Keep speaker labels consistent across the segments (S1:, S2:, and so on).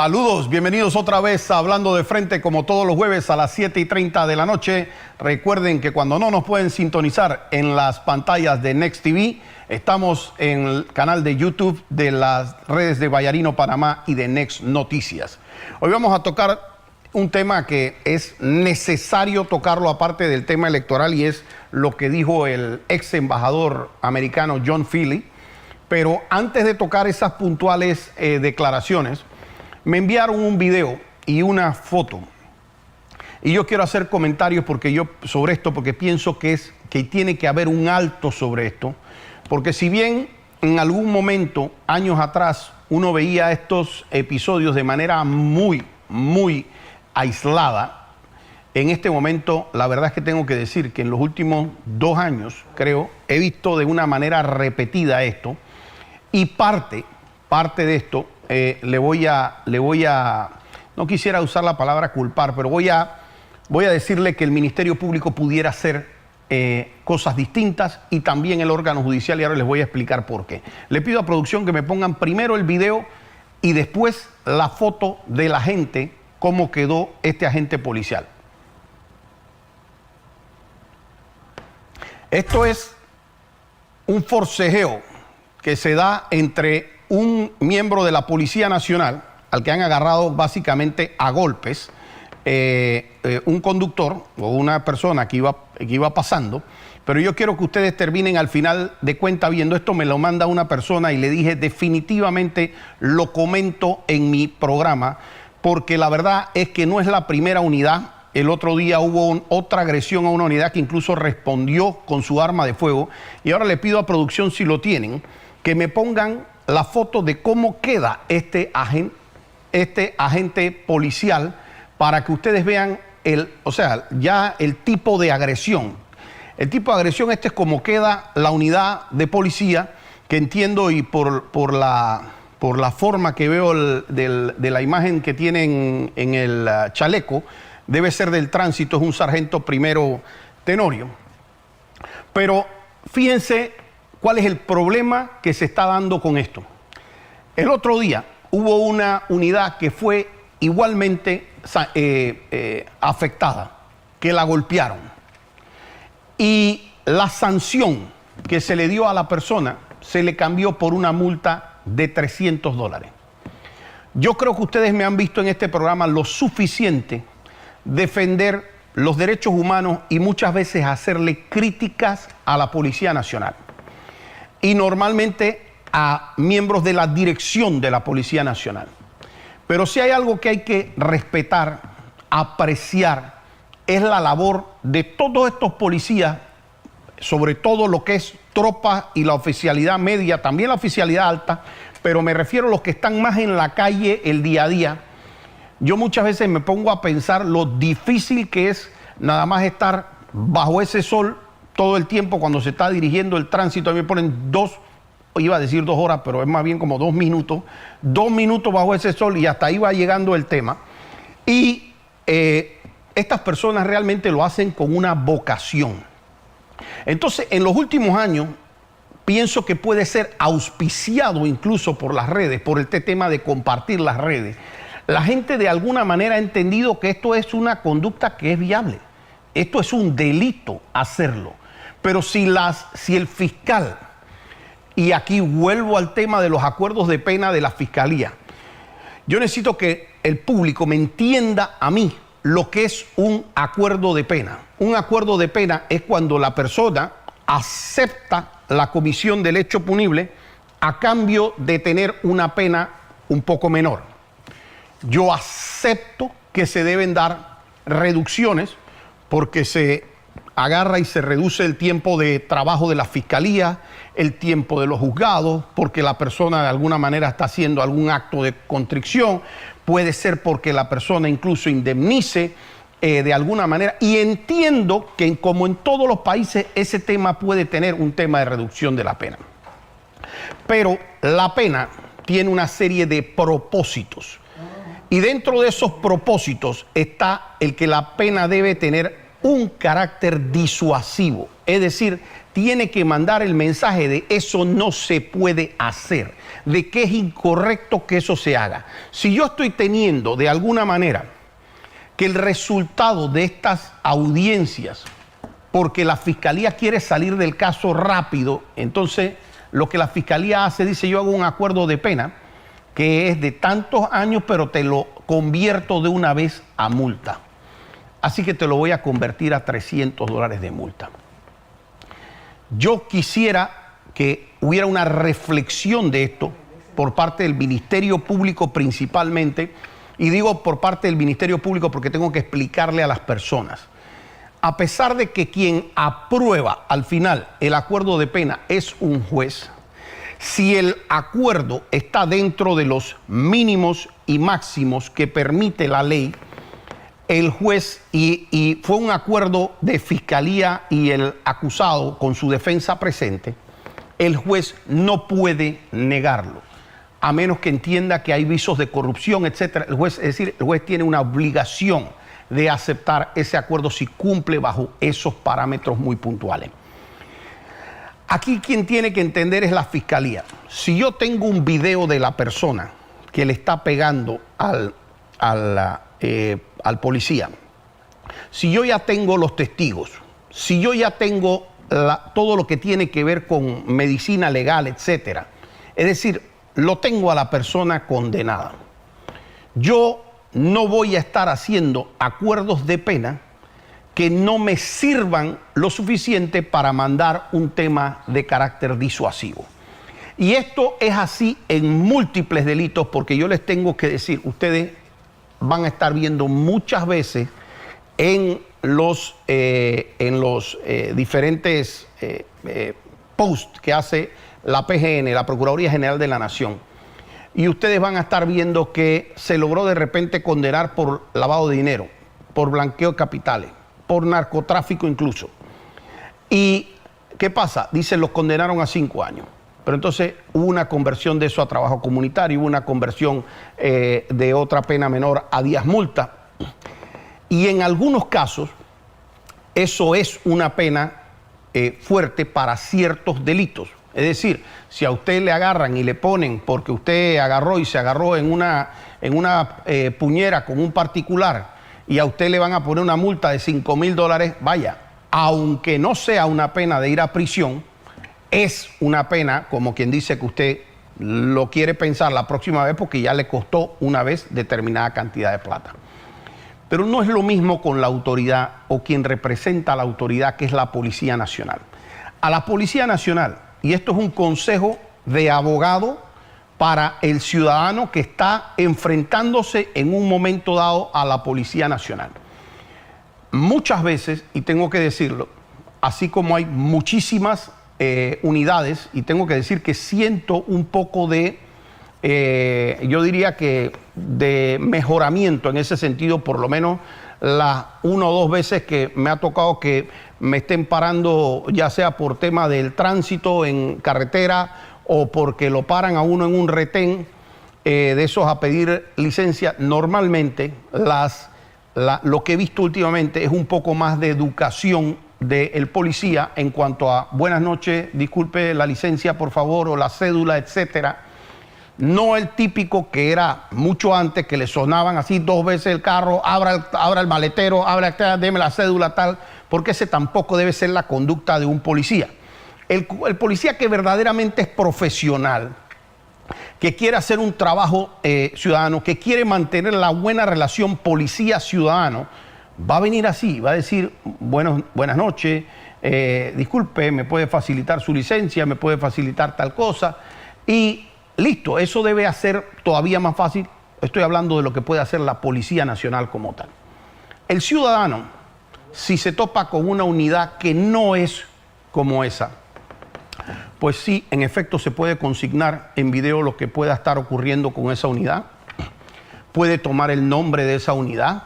S1: Saludos, bienvenidos otra vez a Hablando de Frente, como todos los jueves a las 7:30 de la noche. Recuerden que cuando no nos pueden sintonizar en las pantallas de Next TV, estamos en el canal de YouTube de las redes de Vallarino Panamá y de Next Noticias. Hoy vamos a tocar un tema que es necesario tocarlo aparte del tema electoral, y es lo que dijo el ex embajador americano John Feely. Pero antes de tocar esas puntuales declaraciones, me enviaron un video y una foto. Y yo quiero hacer comentarios sobre esto, porque pienso que tiene que haber un alto sobre esto. Porque si bien en algún momento, años atrás, uno veía estos episodios de manera muy aislada, en este momento la verdad es que tengo que decir que en los últimos 2 años, creo, he visto de una manera repetida esto. Y parte de esto, le voy a, no quisiera usar la palabra culpar, pero voy a decirle que el Ministerio Público pudiera hacer cosas distintas, y también el órgano judicial, y ahora les voy a explicar por qué. Le pido a producción que me pongan primero el video y después la foto de la gente, cómo quedó este agente policial. Esto es un forcejeo que se da entre un miembro de la Policía Nacional, al que han agarrado básicamente a golpes, un conductor o una persona que iba pasando. Pero yo quiero que ustedes terminen al final de cuenta viendo esto. Me lo manda una persona y le dije definitivamente lo comento en mi programa, porque la verdad es que no es la primera unidad. El otro día hubo otra agresión a una unidad que incluso respondió con su arma de fuego. Y ahora le pido a producción, si lo tienen, que me pongan la foto de cómo queda este agente policial, para que ustedes vean ya el tipo de agresión. El tipo de agresión es como queda la unidad de policía, que entiendo, y por la forma que veo de la imagen que tienen en el chaleco, debe ser del tránsito, es un sargento primero Tenorio. Pero fíjense cuál es el problema que se está dando con esto. El otro día hubo una unidad que fue igualmente afectada, que la golpearon. Y la sanción que se le dio a la persona se le cambió por una multa de $300. Yo creo que ustedes me han visto en este programa lo suficiente defender los derechos humanos y muchas veces hacerle críticas a la Policía Nacional. Y normalmente a miembros de la dirección de la Policía Nacional. Pero si hay algo que hay que respetar, apreciar, es la labor de todos estos policías, sobre todo lo que es tropa y la oficialidad media, también la oficialidad alta, pero me refiero a los que están más en la calle el día a día. Yo muchas veces me pongo a pensar lo difícil que es nada más estar bajo ese sol todo el tiempo cuando se está dirigiendo el tránsito. A mí me ponen 2 horas, pero es más bien como 2 minutos. 2 minutos bajo ese sol, y hasta ahí va llegando el tema. Y estas personas realmente lo hacen con una vocación. Entonces, en los últimos años, pienso que puede ser auspiciado incluso por las redes, por este tema de compartir las redes. La gente de alguna manera ha entendido que esto es una conducta que es viable. Esto es un delito hacerlo. Pero si el fiscal, y aquí vuelvo al tema de los acuerdos de pena de la fiscalía, yo necesito que el público me entienda a mí lo que es un acuerdo de pena. Un acuerdo de pena es cuando la persona acepta la comisión del hecho punible a cambio de tener una pena un poco menor. Yo acepto que se deben dar reducciones, porque se agarra y se reduce el tiempo de trabajo de la fiscalía, el tiempo de los juzgados, porque la persona de alguna manera está haciendo algún acto de contrición, puede ser porque la persona incluso indemnice de alguna manera, y entiendo que como en todos los países ese tema puede tener un tema de reducción de la pena. Pero la pena tiene una serie de propósitos, y dentro de esos propósitos está el que la pena debe tener un carácter disuasivo, es decir, tiene que mandar el mensaje de eso no se puede hacer, de que es incorrecto que eso se haga. Si yo estoy teniendo de alguna manera que el resultado de estas audiencias, porque la fiscalía quiere salir del caso rápido, entonces lo que la fiscalía hace, dice, yo hago un acuerdo de pena que es de tantos años, pero te lo convierto de una vez a multa. Así que te lo voy a convertir a $300 de multa. Yo quisiera que hubiera una reflexión de esto por parte del Ministerio Público principalmente, y digo por parte del Ministerio Público porque tengo que explicarle a las personas. A pesar de que quien aprueba al final el acuerdo de pena es un juez, si el acuerdo está dentro de los mínimos y máximos que permite la ley, el juez, y fue un acuerdo de fiscalía y el acusado con su defensa presente, el juez no puede negarlo, a menos que entienda que hay visos de corrupción, etc. El juez, es decir, el juez tiene una obligación de aceptar ese acuerdo si cumple bajo esos parámetros muy puntuales. Aquí quien tiene que entender es la fiscalía. Si yo tengo un video de la persona que le está pegando al policía, si yo ya tengo los testigos, si yo ya tengo todo lo que tiene que ver con medicina legal, etcétera, es decir, lo tengo a la persona condenada, yo no voy a estar haciendo acuerdos de pena que no me sirvan lo suficiente para mandar un tema de carácter disuasivo. Y esto es así en múltiples delitos, porque yo les tengo que decir, ustedes van a estar viendo muchas veces en los diferentes posts que hace la PGN, la Procuraduría General de la Nación, y ustedes van a estar viendo que se logró de repente condenar por lavado de dinero, por blanqueo de capitales, por narcotráfico incluso. ¿Y qué pasa? Dicen, los condenaron a 5 años. Pero entonces hubo una conversión de eso a trabajo comunitario, hubo una conversión de otra pena menor a días multa. Y en algunos casos, eso es una pena fuerte para ciertos delitos. Es decir, si a usted le agarran y le ponen, porque usted agarró y se agarró en una puñera con un particular, y a usted le van a poner una multa de $5,000, vaya, aunque no sea una pena de ir a prisión, es una pena, como quien dice que usted lo quiere pensar la próxima vez porque ya le costó una vez determinada cantidad de plata. Pero no es lo mismo con la autoridad o quien representa a la autoridad, que es la Policía Nacional. A la Policía Nacional, y esto es un consejo de abogado para el ciudadano que está enfrentándose en un momento dado a la Policía Nacional. Muchas veces, y tengo que decirlo, así como hay muchísimas unidades, y tengo que decir que siento un poco de, yo diría que de mejoramiento en ese sentido, por lo menos las 1 o 2 veces que me ha tocado que me estén parando, ya sea por tema del tránsito en carretera o porque lo paran a uno en un retén de esos a pedir licencia. Normalmente lo que he visto últimamente es un poco más de educación del policía en cuanto a buenas noches, disculpe la licencia por favor, o la cédula, etcétera. No el típico que era mucho antes, que le sonaban así 2 veces el carro, abra el maletero, deme la cédula, tal, porque ese tampoco debe ser la conducta de un policía. El policía que verdaderamente es profesional, que quiere hacer un trabajo ciudadano, que quiere mantener la buena relación policía-ciudadano, va a venir así, va a decir, buenas noches, disculpe, me puede facilitar su licencia, me puede facilitar tal cosa, y listo. Eso debe hacer todavía más fácil. Estoy hablando de lo que puede hacer la Policía Nacional como tal. El ciudadano, si se topa con una unidad que no es como esa, pues sí, en efecto se puede consignar en video lo que pueda estar ocurriendo con esa unidad, puede tomar el nombre de esa unidad,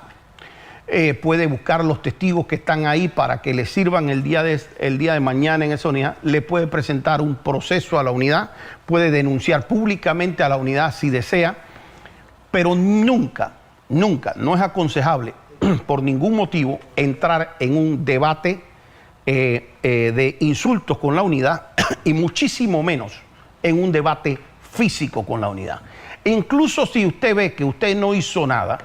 S1: puede buscar los testigos que están ahí para que le sirvan el día de mañana en esa unidad, le puede presentar un proceso a la unidad, puede denunciar públicamente a la unidad si desea, pero nunca no es aconsejable por ningún motivo entrar en un debate de insultos con la unidad y muchísimo menos en un debate físico con la unidad. Incluso si usted ve que usted no hizo nada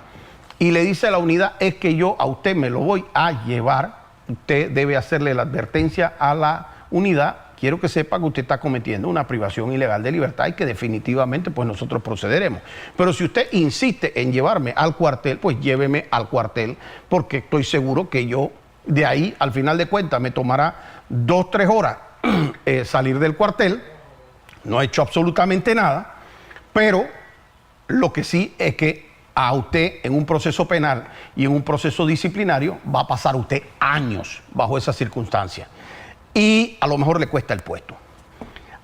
S1: y le dice a la unidad, es que yo a usted me lo voy a llevar, usted debe hacerle la advertencia a la unidad: quiero que sepa que usted está cometiendo una privación ilegal de libertad y que definitivamente pues nosotros procederemos. Pero si usted insiste en llevarme al cuartel, pues lléveme al cuartel, porque estoy seguro que yo de ahí, al final de cuentas, me tomará 2 o 3 horas salir del cuartel. No he hecho absolutamente nada, pero lo que sí es que a usted en un proceso penal y en un proceso disciplinario va a pasar usted años bajo esas circunstancias y a lo mejor le cuesta el puesto.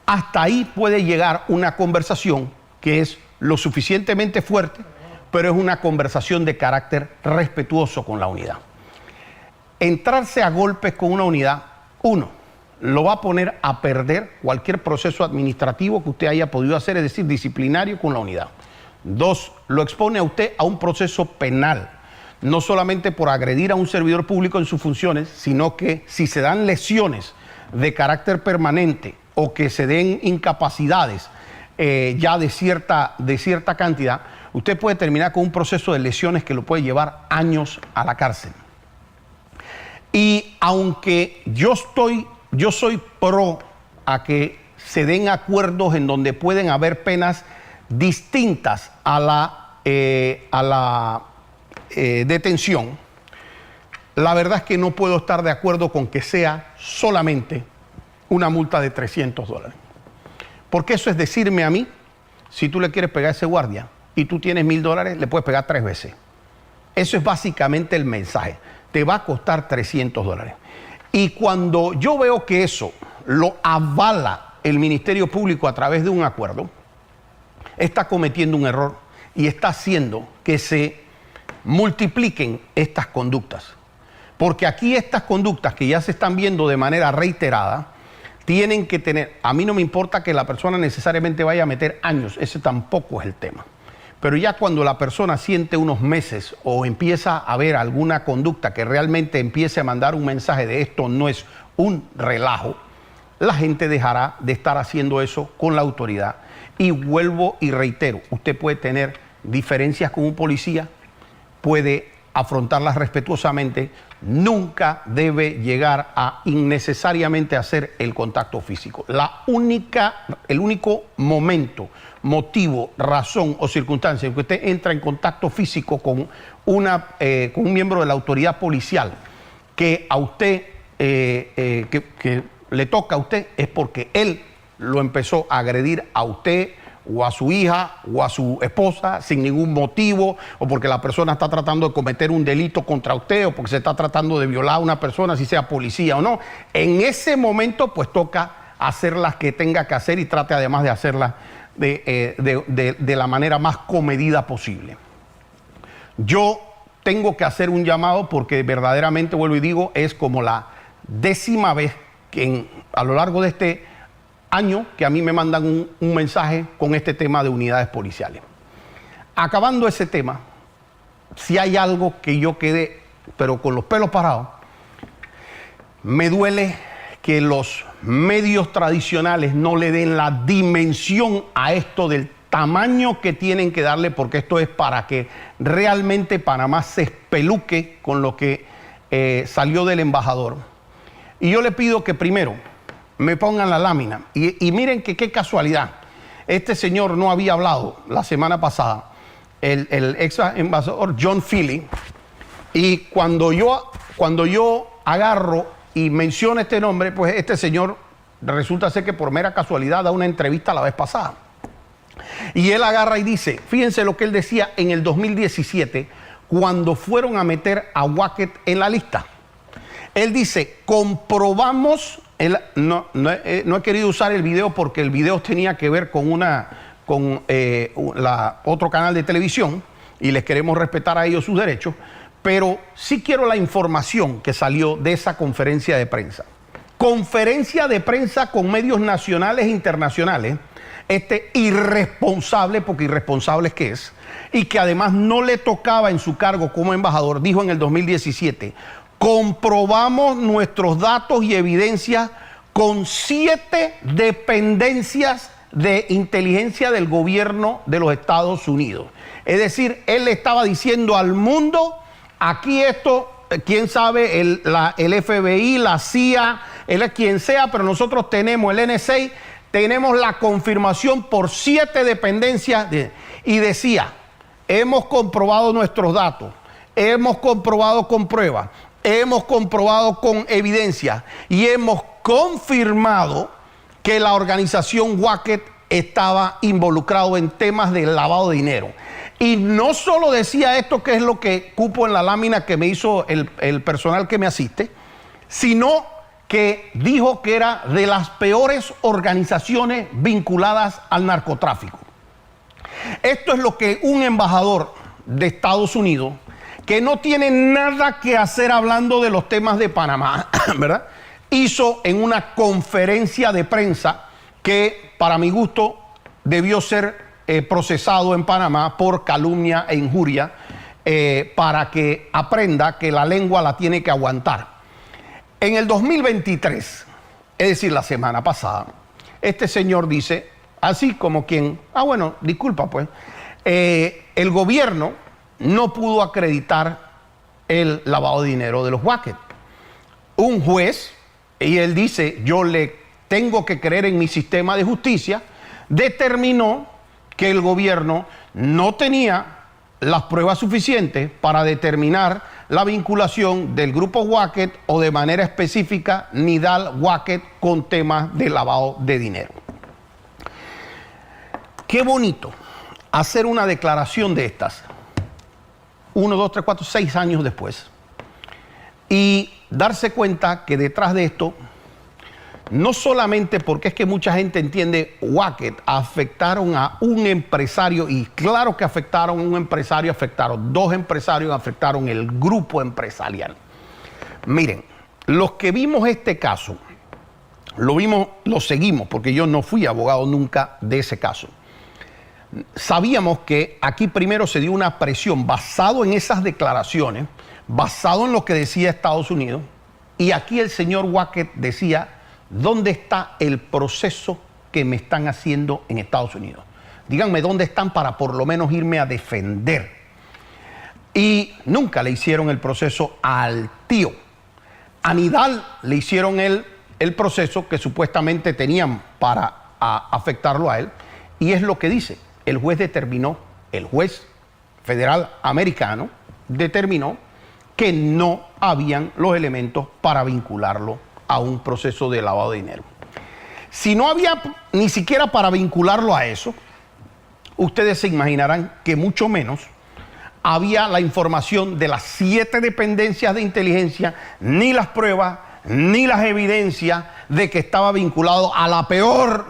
S1: Hasta ahí puede llegar una conversación que es lo suficientemente fuerte, pero es una conversación de carácter respetuoso con la unidad. Entrarse a golpes con una unidad, uno, lo va a poner a perder cualquier proceso administrativo que usted haya podido hacer, es decir, disciplinario con la unidad. 2, lo expone a usted a un proceso penal, no solamente por agredir a un servidor público en sus funciones, sino que si se dan lesiones de carácter permanente o que se den incapacidades ya de cierta cantidad, usted puede terminar con un proceso de lesiones que lo puede llevar años a la cárcel. Y aunque yo soy pro a que se den acuerdos en donde pueden haber penas distintas a la detención, la verdad es que no puedo estar de acuerdo con que sea solamente una multa de $300. Porque eso es decirme a mí, si tú le quieres pegar a ese guardia y tú tienes $1000, le puedes pegar 3 veces. Eso es básicamente el mensaje. Te va a costar $300. Y cuando yo veo que eso lo avala el Ministerio Público a través de un acuerdo, está cometiendo un error y está haciendo que se multipliquen estas conductas. Porque aquí estas conductas que ya se están viendo de manera reiterada, tienen que tener, a mí no me importa que la persona necesariamente vaya a meter años, ese tampoco es el tema. Pero ya cuando la persona siente unos meses o empieza a ver alguna conducta que realmente empiece a mandar un mensaje de esto no es un relajo, la gente dejará de estar haciendo eso con la autoridad. Y vuelvo y reitero, usted puede tener diferencias con un policía, puede afrontarlas respetuosamente, nunca debe llegar a innecesariamente hacer el contacto físico. El único momento, motivo, razón o circunstancia en que usted entra en contacto físico con un miembro de la autoridad policial que a usted que le toca a usted es porque él lo empezó a agredir a usted o a su hija o a su esposa sin ningún motivo, o porque la persona está tratando de cometer un delito contra usted, o porque se está tratando de violar a una persona, si sea policía o no. En ese momento pues toca hacer las que tenga que hacer y trate además de hacerlas de la manera más comedida posible. Yo tengo que hacer un llamado porque verdaderamente, vuelvo y digo, es como la 10ª vez que a lo largo de este año que a mí me mandan un mensaje con este tema de unidades policiales. Acabando ese tema, si hay algo que yo quede, pero con los pelos parados, me duele que los medios tradicionales no le den la dimensión a esto del tamaño que tienen que darle, porque esto es para que realmente Panamá se espeluque con lo que salió del embajador. Y yo le pido que primero me pongan la lámina. Y miren que qué casualidad. Este señor no había hablado la semana pasada, el ex embajador John Philly. Y cuando yo agarro y menciono este nombre, pues este señor resulta ser que por mera casualidad da una entrevista la vez pasada. Y él agarra y dice, fíjense lo que él decía en el 2017, cuando fueron a meter a Wackett en la lista. Él dice, comprobamos... No he querido usar el video porque el video tenía que ver con otro canal de televisión y les queremos respetar a ellos sus derechos, pero sí quiero la información que salió de esa conferencia de prensa. Conferencia de prensa con medios nacionales e internacionales, este irresponsable, porque irresponsable es que es, y que además no le tocaba en su cargo como embajador, dijo en el 2017, comprobamos nuestros datos y evidencias con 7 dependencias de inteligencia del gobierno de los Estados Unidos. Es decir, él le estaba diciendo al mundo, aquí esto, quién sabe, el FBI, la CIA, quien sea, pero nosotros tenemos el NSA, tenemos la confirmación por 7 dependencias y decía, hemos comprobado nuestros datos, hemos comprobado con pruebas, hemos comprobado con evidencia y hemos confirmado que la organización Wackett estaba involucrado en temas de lavado de dinero. Y no solo decía esto, que es lo que cupo en la lámina que me hizo el personal que me asiste, sino que dijo que era de las peores organizaciones vinculadas al narcotráfico. Esto es lo que un embajador de Estados Unidos, que no tiene nada que hacer hablando de los temas de Panamá, ¿verdad?, hizo en una conferencia de prensa que, para mi gusto, debió ser procesado en Panamá por calumnia e injuria, para que aprenda que la lengua la tiene que aguantar. En el 2023, es decir, la semana pasada, este señor dice, así como quien, bueno, disculpa pues, el gobierno no pudo acreditar el lavado de dinero de los Wackett. Un juez, y él dice, yo le tengo que creer en mi sistema de justicia, determinó que el gobierno no tenía las pruebas suficientes para determinar la vinculación del grupo Wackett o de manera específica Nidal Wackett con temas de lavado de dinero. Qué bonito hacer una declaración de estas 1, 2, 3, 4, 6 años después y darse cuenta que detrás de esto, no solamente porque es que mucha gente entiende Wackett, afectaron a un empresario, y claro que afectaron a un empresario, afectaron 2 empresarios, afectaron el grupo empresarial. Miren, los que vimos este caso, lo seguimos, porque yo no fui abogado nunca de ese caso. Sabíamos que aquí primero se dio una presión basado en esas declaraciones, basado en lo que decía Estados Unidos, y aquí el señor Wackett decía, ¿dónde está el proceso que me están haciendo en Estados Unidos? Díganme dónde están para por lo menos irme a defender. Y nunca le hicieron el proceso al tío. A Nidal le hicieron el proceso que supuestamente tenían para afectarlo a él, y es lo que dice. El juez determinó, el juez federal americano determinó que no habían los elementos para vincularlo a un proceso de lavado de dinero. Si no había ni siquiera para vincularlo a eso, ustedes se imaginarán que mucho menos había la información de las 7 dependencias de inteligencia, ni las pruebas, ni las evidencias de que estaba vinculado a la peor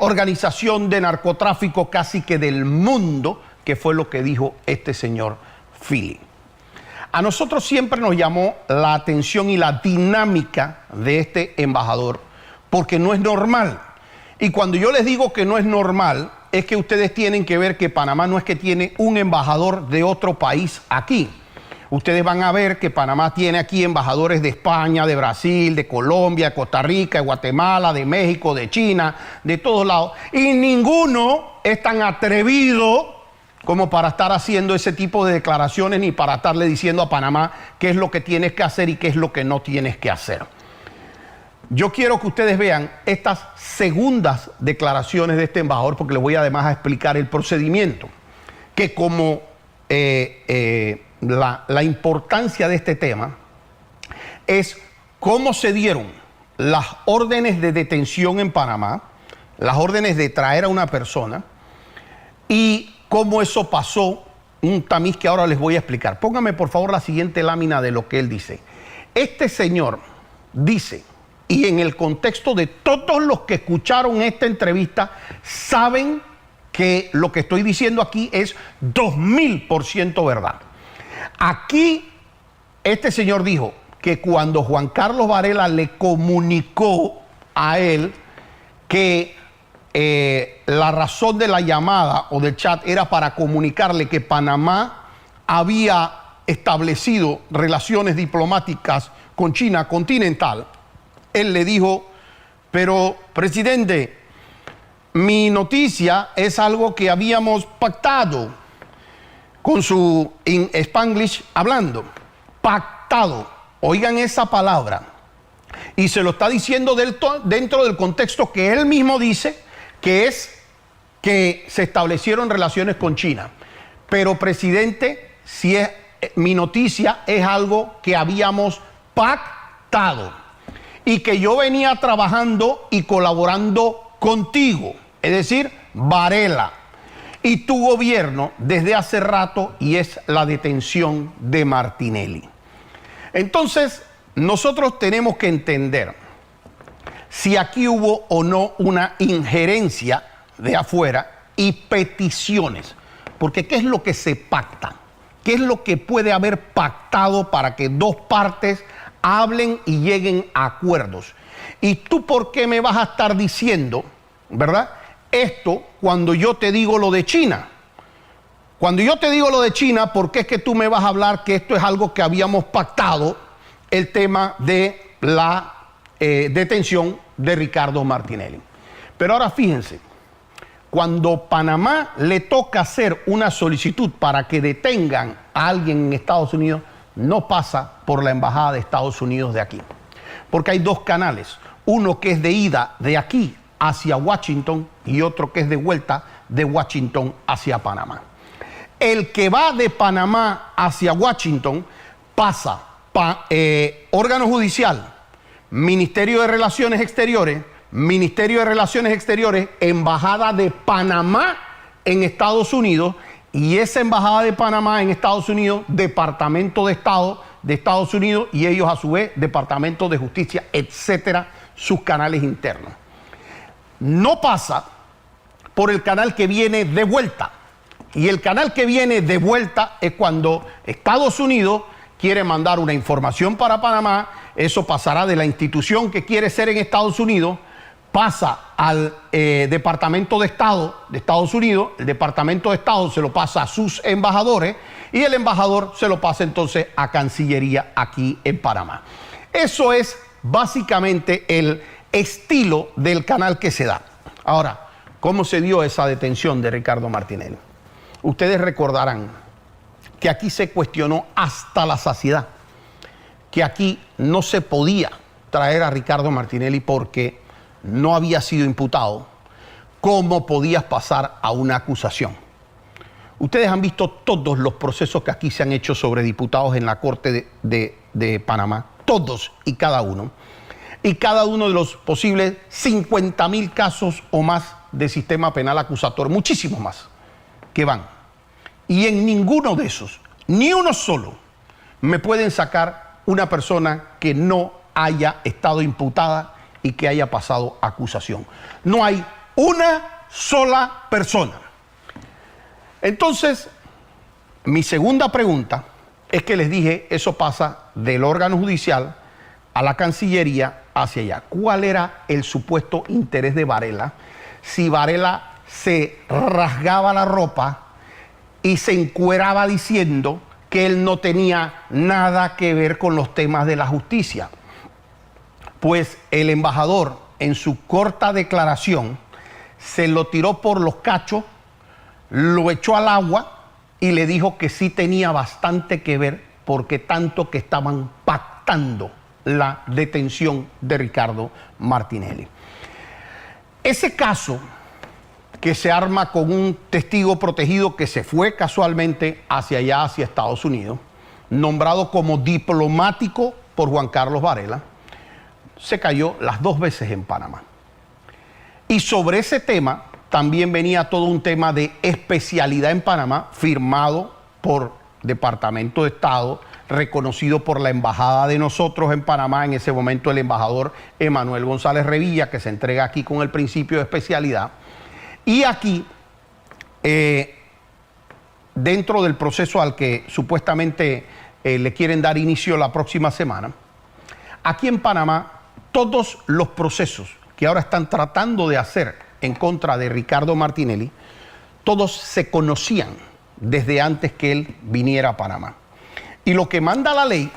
S1: organización de narcotráfico casi que del mundo, que fue lo que dijo este señor Philly. A nosotros siempre nos llamó la atención y la dinámica de este embajador, porque no es normal. Y cuando yo les digo que no es normal, es que ustedes tienen que ver que Panamá no es que tiene un embajador de otro país aquí. Ustedes van a ver que Panamá tiene aquí embajadores de España, de Brasil, de Colombia, de Costa Rica, de Guatemala, de México, de China, de todos lados. Y ninguno es tan atrevido como para estar haciendo ese tipo de declaraciones, ni para estarle diciendo a Panamá qué es lo que tienes que hacer y qué es lo que no tienes que hacer. Yo quiero que ustedes vean estas segundas declaraciones de este embajador, porque les voy además a explicar el procedimiento, que como la importancia de este tema es cómo se dieron las órdenes de detención en Panamá, las órdenes de traer a una persona, y cómo eso pasó, un tamiz que ahora les voy a explicar. Póngame por favor la siguiente lámina de lo que él dice. Este señor dice, y en el contexto de todos los que escucharon esta entrevista, saben que lo que estoy diciendo aquí es 2000% verdad. Aquí este señor dijo que cuando Juan Carlos Varela le comunicó a él que la razón de la llamada o del chat era para comunicarle que Panamá había establecido relaciones diplomáticas con China continental, él le dijo, pero presidente, mi noticia es algo que habíamos pactado, con su en Spanglish hablando, pactado, oigan esa palabra, y se lo está diciendo dentro del contexto que él mismo dice, que es que se establecieron relaciones con China. Pero presidente, si es, mi noticia es algo que habíamos pactado y que yo venía trabajando y colaborando contigo, es decir, Varela y tu gobierno desde hace rato, y es la detención de Martinelli. Entonces, nosotros tenemos que entender si aquí hubo o no una injerencia de afuera y peticiones, porque ¿qué es lo que se pacta? ¿Qué es lo que puede haber pactado para que dos partes hablen y lleguen a acuerdos? ¿Y tú por qué me vas a estar diciendo, verdad, esto cuando yo te digo lo de China? Cuando yo te digo lo de China, ¿por qué es que tú me vas a hablar que esto es algo que habíamos pactado, el tema de la detención de Ricardo Martinelli? Pero ahora fíjense, cuando Panamá le toca hacer una solicitud para que detengan a alguien en Estados Unidos, no pasa por la embajada de Estados Unidos de aquí. Porque hay dos canales, uno que es de ida de aquí hacia Washington y otro que es de vuelta de Washington hacia Panamá. El que va de Panamá hacia Washington pasa órgano judicial, Ministerio de Relaciones Exteriores, Embajada de Panamá en Estados Unidos, y esa Embajada de Panamá en Estados Unidos, Departamento de Estado de Estados Unidos, y ellos a su vez, Departamento de Justicia, etcétera, sus canales internos. No pasa por el canal que viene de vuelta. Y el canal que viene de vuelta es cuando Estados Unidos quiere mandar una información para Panamá, eso pasará de la institución que quiere ser en Estados Unidos, pasa al Departamento de Estado de Estados Unidos, el Departamento de Estado se lo pasa a sus embajadores y el embajador se lo pasa entonces a Cancillería aquí en Panamá. Eso es básicamente el estilo del canal que se da. Ahora, ¿cómo se dio esa detención de Ricardo Martinelli? Ustedes recordarán que aquí se cuestionó hasta la saciedad, que aquí no se podía traer a Ricardo Martinelli porque no había sido imputado. ¿Cómo podías pasar a una acusación? Ustedes han visto todos los procesos que aquí se han hecho sobre diputados en la Corte de Panamá, todos y cada uno. Y cada uno de los posibles 50.000 casos o más de sistema penal acusatorio, muchísimos más, que van. Y en ninguno de esos, ni uno solo, me pueden sacar una persona que no haya estado imputada y que haya pasado acusación. No hay una sola persona. Entonces, mi segunda pregunta es que les dije, eso pasa del órgano judicial a la Cancillería hacia allá. ¿Cuál era el supuesto interés de Varela? Si Varela se rasgaba la ropa y se encueraba diciendo que él no tenía nada que ver con los temas de la justicia. Pues el embajador, en su corta declaración, se lo tiró por los cachos, lo echó al agua y le dijo que sí tenía bastante que ver, porque tanto que estaban pactando la detención de Ricardo Martinelli. Ese caso que se arma con un testigo protegido que se fue casualmente hacia allá, hacia Estados Unidos, nombrado como diplomático por Juan Carlos Varela, se cayó las dos veces en Panamá. Y sobre ese tema también venía todo un tema de especialidad en Panamá, firmado por Departamento de Estado, reconocido por la embajada de nosotros en Panamá, en ese momento el embajador Emanuel González Revilla, que se entrega aquí con el principio de especialidad. Y aquí, dentro del proceso al que supuestamente le quieren dar inicio la próxima semana, aquí en Panamá, todos los procesos que ahora están tratando de hacer en contra de Ricardo Martinelli, todos se conocían desde antes que él viniera a Panamá. Y lo que manda la ley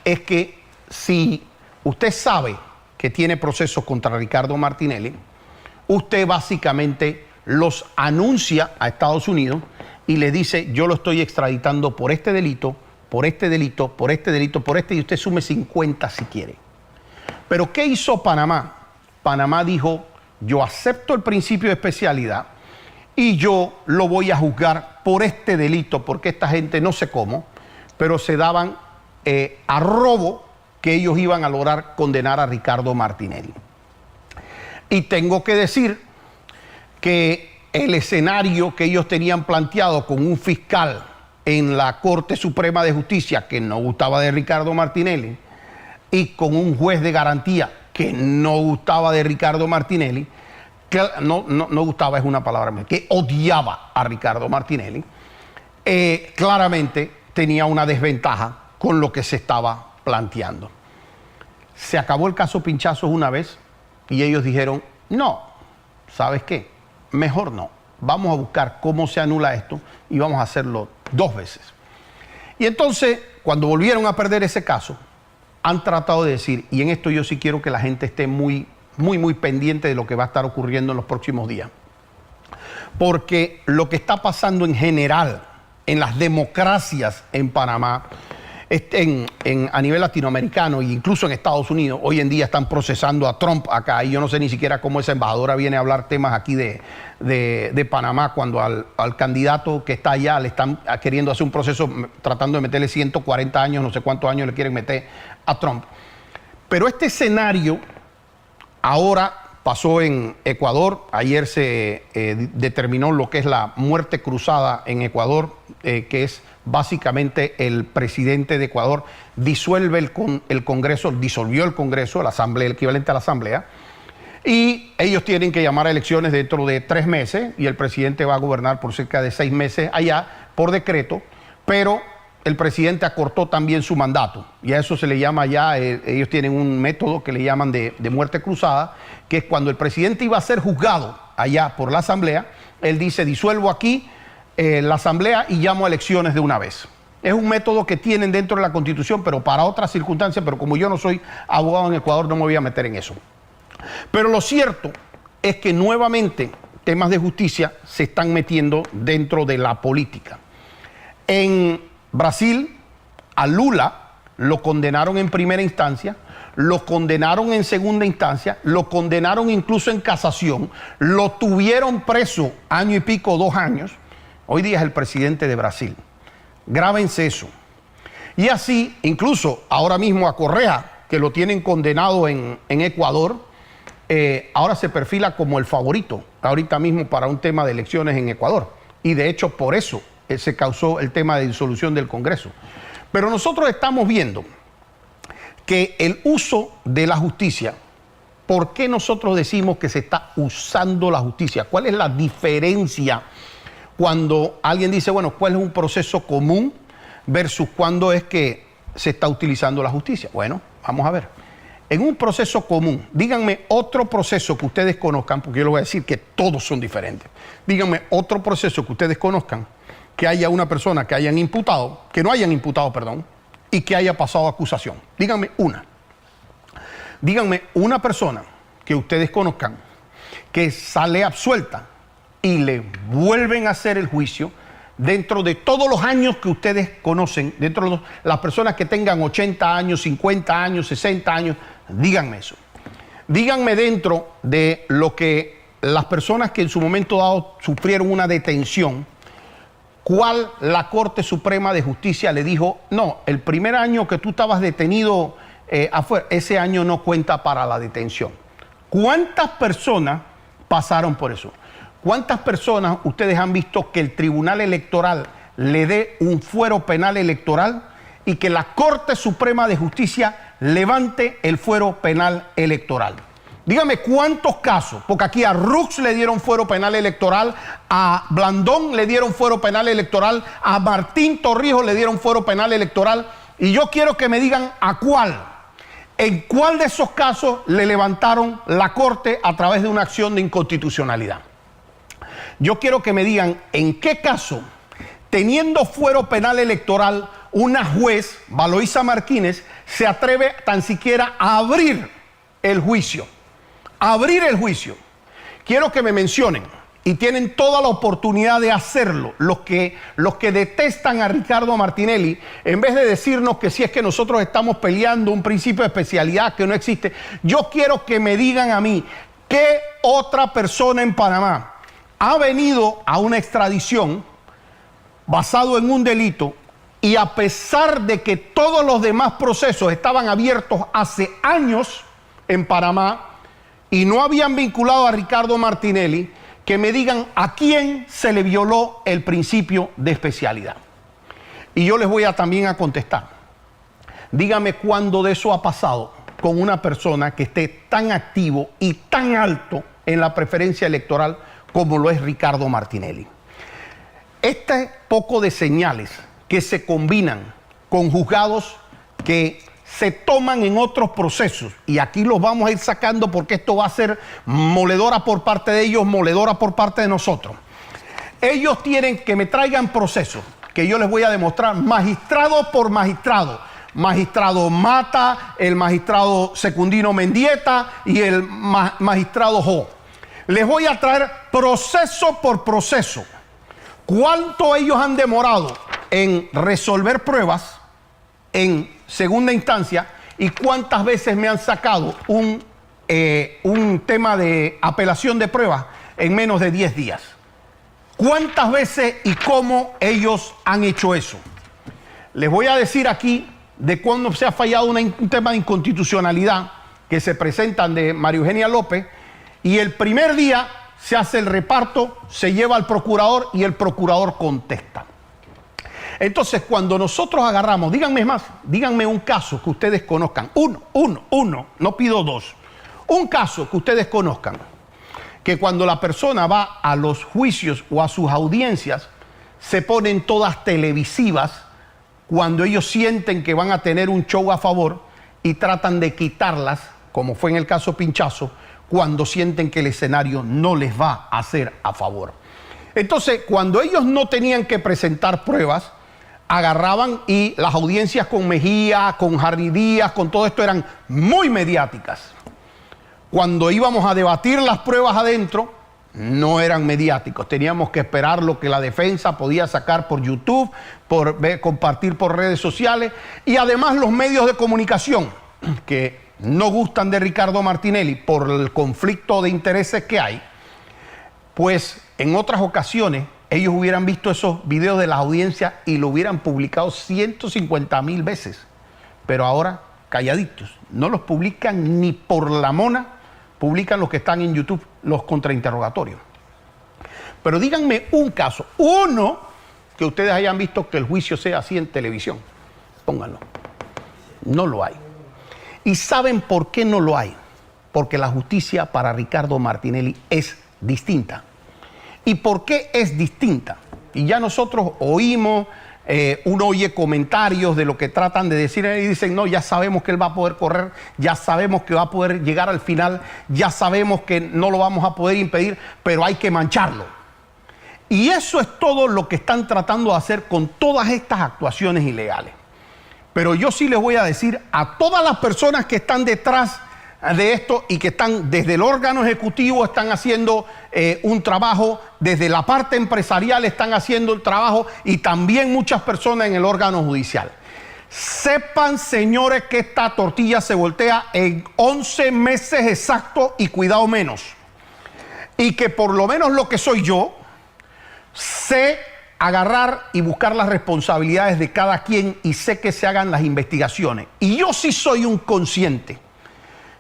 S1: es que si usted sabe que tiene procesos contra Ricardo Martinelli, usted básicamente los anuncia a Estados Unidos y le dice, yo lo estoy extraditando por este delito, por este delito, por este delito, por este, y usted sume 50 si quiere. Pero ¿qué hizo Panamá? Panamá dijo, yo acepto el principio de especialidad y yo lo voy a juzgar por este delito, porque esta gente no sé cómo, pero se daban a robo que ellos iban a lograr condenar a Ricardo Martinelli. Y tengo que decir que el escenario que ellos tenían planteado con un fiscal en la Corte Suprema de Justicia que no gustaba de Ricardo Martinelli y con un juez de garantía que no gustaba de Ricardo Martinelli, que no gustaba es una palabra, que odiaba a Ricardo Martinelli, claramente tenía una desventaja con lo que se estaba planteando. Se acabó el caso Pinchazos una vez y ellos dijeron, no, ¿sabes qué? Mejor no. Vamos a buscar cómo se anula esto y vamos a hacerlo 2 veces. Y entonces, cuando volvieron a perder ese caso, han tratado de decir, y en esto yo sí quiero que la gente esté muy pendiente de lo que va a estar ocurriendo en los próximos días. Porque lo que está pasando en general en las democracias en Panamá, a nivel latinoamericano e incluso en Estados Unidos, hoy en día están procesando a Trump acá, y yo no sé ni siquiera cómo esa embajadora viene a hablar temas aquí de Panamá, cuando al candidato que está allá le están queriendo hacer un proceso tratando de meterle 140 años, no sé cuántos años le quieren meter a Trump. Pero este escenario ahora pasó en Ecuador. Ayer se determinó lo que es la muerte cruzada en Ecuador, que es básicamente el presidente de Ecuador disolvió el Congreso, la Asamblea, el equivalente a la Asamblea, y ellos tienen que llamar a elecciones dentro de 3 meses, y el presidente va a gobernar por cerca de 6 meses allá por decreto, pero el presidente acortó también su mandato, y a eso se le llama ya, ellos tienen un método que le llaman de muerte cruzada, que es cuando el presidente iba a ser juzgado allá por la Asamblea, él dice, disuelvo aquí la Asamblea y llamo a elecciones de una vez. Es un método que tienen dentro de la Constitución, pero para otras circunstancias, pero como yo no soy abogado en Ecuador, no me voy a meter en eso. Pero lo cierto es que nuevamente temas de justicia se están metiendo dentro de la política. En Brasil, a Lula lo condenaron en primera instancia, lo condenaron en segunda instancia, lo condenaron incluso en casación, lo tuvieron preso 1 año y pico, 2 años. Hoy día es el presidente de Brasil. Grábense eso. Y así, incluso ahora mismo a Correa, que lo tienen condenado en Ecuador, ahora se perfila como el favorito, ahorita mismo para un tema de elecciones en Ecuador. Y de hecho, por eso se causó el tema de disolución del Congreso. Pero nosotros estamos viendo que el uso de la justicia, ¿por qué nosotros decimos que se está usando la justicia? ¿Cuál es la diferencia cuando alguien dice, bueno, cuál es un proceso común versus cuándo es que se está utilizando la justicia? Bueno, vamos a ver. En un proceso común, díganme otro proceso que ustedes conozcan, porque yo les voy a decir que todos son diferentes. Díganme otro proceso que ustedes conozcan, que haya una persona que hayan imputado, que no hayan imputado, perdón, y que haya pasado acusación. Díganme una. Díganme una persona que ustedes conozcan que sale absuelta y le vuelven a hacer el juicio dentro de todos los años que ustedes conocen, dentro de las personas que tengan 80 años, 50 años, 60 años, díganme eso. Díganme dentro de lo que las personas que en su momento dado sufrieron una detención, ¿cuál la Corte Suprema de Justicia le dijo, no, el primer año que tú estabas detenido afuera, ese año no cuenta para la detención? ¿Cuántas personas pasaron por eso? ¿Cuántas personas ustedes han visto que el Tribunal Electoral le dé un fuero penal electoral y que la Corte Suprema de Justicia levante el fuero penal electoral? Dígame cuántos casos, porque aquí a Rux le dieron fuero penal electoral, a Blandón le dieron fuero penal electoral, a Martín Torrijos le dieron fuero penal electoral, y yo quiero que me digan a cuál, en cuál de esos casos le levantaron la Corte a través de una acción de inconstitucionalidad. Yo quiero que me digan en qué caso, teniendo fuero penal electoral, una juez, Valoisa Martínez, se atreve tan siquiera a abrir el juicio. Abrir el juicio. Quiero que me mencionen, y tienen toda la oportunidad de hacerlo, los que detestan a Ricardo Martinelli, en vez de decirnos que si es que nosotros estamos peleando un principio de especialidad que no existe, yo quiero que me digan a mí, ¿qué otra persona en Panamá ha venido a una extradición basado en un delito y a pesar de que todos los demás procesos estaban abiertos hace años en Panamá y no habían vinculado a Ricardo Martinelli, que me digan a quién se le violó el principio de especialidad? Y yo les voy a también a contestar. Dígame cuándo de eso ha pasado con una persona que esté tan activo y tan alto en la preferencia electoral como lo es Ricardo Martinelli. Este poco de señales que se combinan con juzgados que se toman en otros procesos, y aquí los vamos a ir sacando porque esto va a ser moledora por parte de ellos, moledora por parte de nosotros. Ellos tienen que me traigan procesos que yo les voy a demostrar magistrado por magistrado. Magistrado Mata, el magistrado Secundino Mendieta y el magistrado Jo. Les voy a traer proceso por proceso. ¿Cuánto ellos han demorado en resolver pruebas en segunda instancia y cuántas veces me han sacado un tema de apelación de pruebas en menos de 10 días? ¿Cuántas veces y cómo ellos han hecho eso? Les voy a decir aquí de cuándo se ha fallado un tema de inconstitucionalidad que se presentan de María Eugenia López, y el primer día se hace el reparto, se lleva al procurador y el procurador contesta. Entonces, cuando nosotros agarramos, díganme un caso que ustedes conozcan, uno, no pido dos, un caso que ustedes conozcan, que cuando la persona va a los juicios o a sus audiencias, se ponen todas televisivas cuando ellos sienten que van a tener un show a favor y tratan de quitarlas, como fue en el caso Pinchazo, cuando sienten que el escenario no les va a hacer a favor. Entonces, cuando ellos no tenían que presentar pruebas, agarraban y las audiencias con Mejía, con Harry Díaz, con todo esto eran muy mediáticas. Cuando íbamos a debatir las pruebas adentro, no eran mediáticos. Teníamos que esperar lo que la defensa podía sacar por YouTube, compartir por redes sociales, y además los medios de comunicación que no gustan de Ricardo Martinelli por el conflicto de intereses que hay, pues en otras ocasiones ellos hubieran visto esos videos de las audiencias y lo hubieran publicado 150,000 veces. Pero ahora, calladitos, no los publican ni por la mona, publican los que están en YouTube, los contrainterrogatorios. Pero díganme un caso, uno, que ustedes hayan visto que el juicio sea así en televisión. Pónganlo. No lo hay. ¿Y saben por qué no lo hay? Porque la justicia para Ricardo Martinelli es distinta. ¿Y por qué es distinta? Y ya nosotros oímos, uno oye comentarios de lo que tratan de decir y dicen, no, ya sabemos que él va a poder correr, ya sabemos que va a poder llegar al final, ya sabemos que no lo vamos a poder impedir, pero hay que mancharlo. Y eso es todo lo que están tratando de hacer con todas estas actuaciones ilegales. Pero yo sí les voy a decir a todas las personas que están detrás de esto y que están desde el órgano ejecutivo, están haciendo un trabajo, desde la parte empresarial están haciendo el trabajo, y también muchas personas en el órgano judicial. Sepan, señores, que esta tortilla se voltea en 11 meses exactos y cuidado menos. Y que por lo menos lo que soy yo, sé agarrar y buscar las responsabilidades de cada quien y sé que se hagan las investigaciones. Y yo sí soy un consciente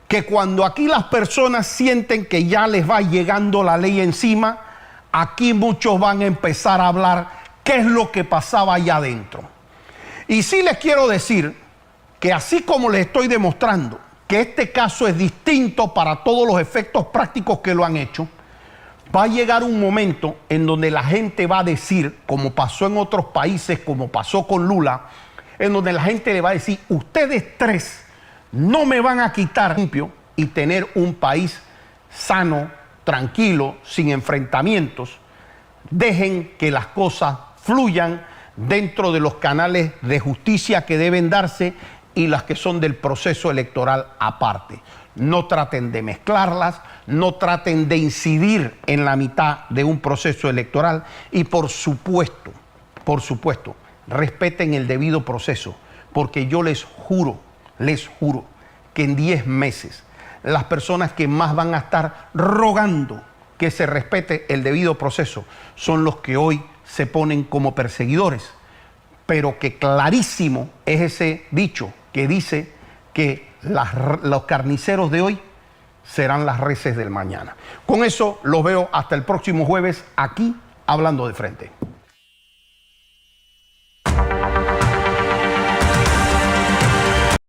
S1: que cuando aquí las personas sienten que ya les va llegando la ley encima, aquí muchos van a empezar a hablar qué es lo que pasaba allá adentro. Y sí les quiero decir que así como les estoy demostrando que este caso es distinto para todos los efectos prácticos que lo han hecho, va a llegar un momento en donde la gente va a decir, como pasó en otros países, como pasó con Lula, en donde la gente le va a decir, ustedes tres no me van a quitar limpio y tener un país sano, tranquilo, sin enfrentamientos. Dejen que las cosas fluyan, dentro de los canales de justicia que deben darse y las que son del proceso electoral aparte. No traten de mezclarlas, no traten de incidir en la mitad de un proceso electoral y por supuesto, respeten el debido proceso, porque yo les juro que en 10 meses las personas que más van a estar rogando que se respete el debido proceso son los que hoy se ponen como perseguidores, pero que clarísimo es ese dicho que dice que los carniceros de hoy serán las reses del mañana. Con eso los veo hasta el próximo jueves aquí Hablando de Frente.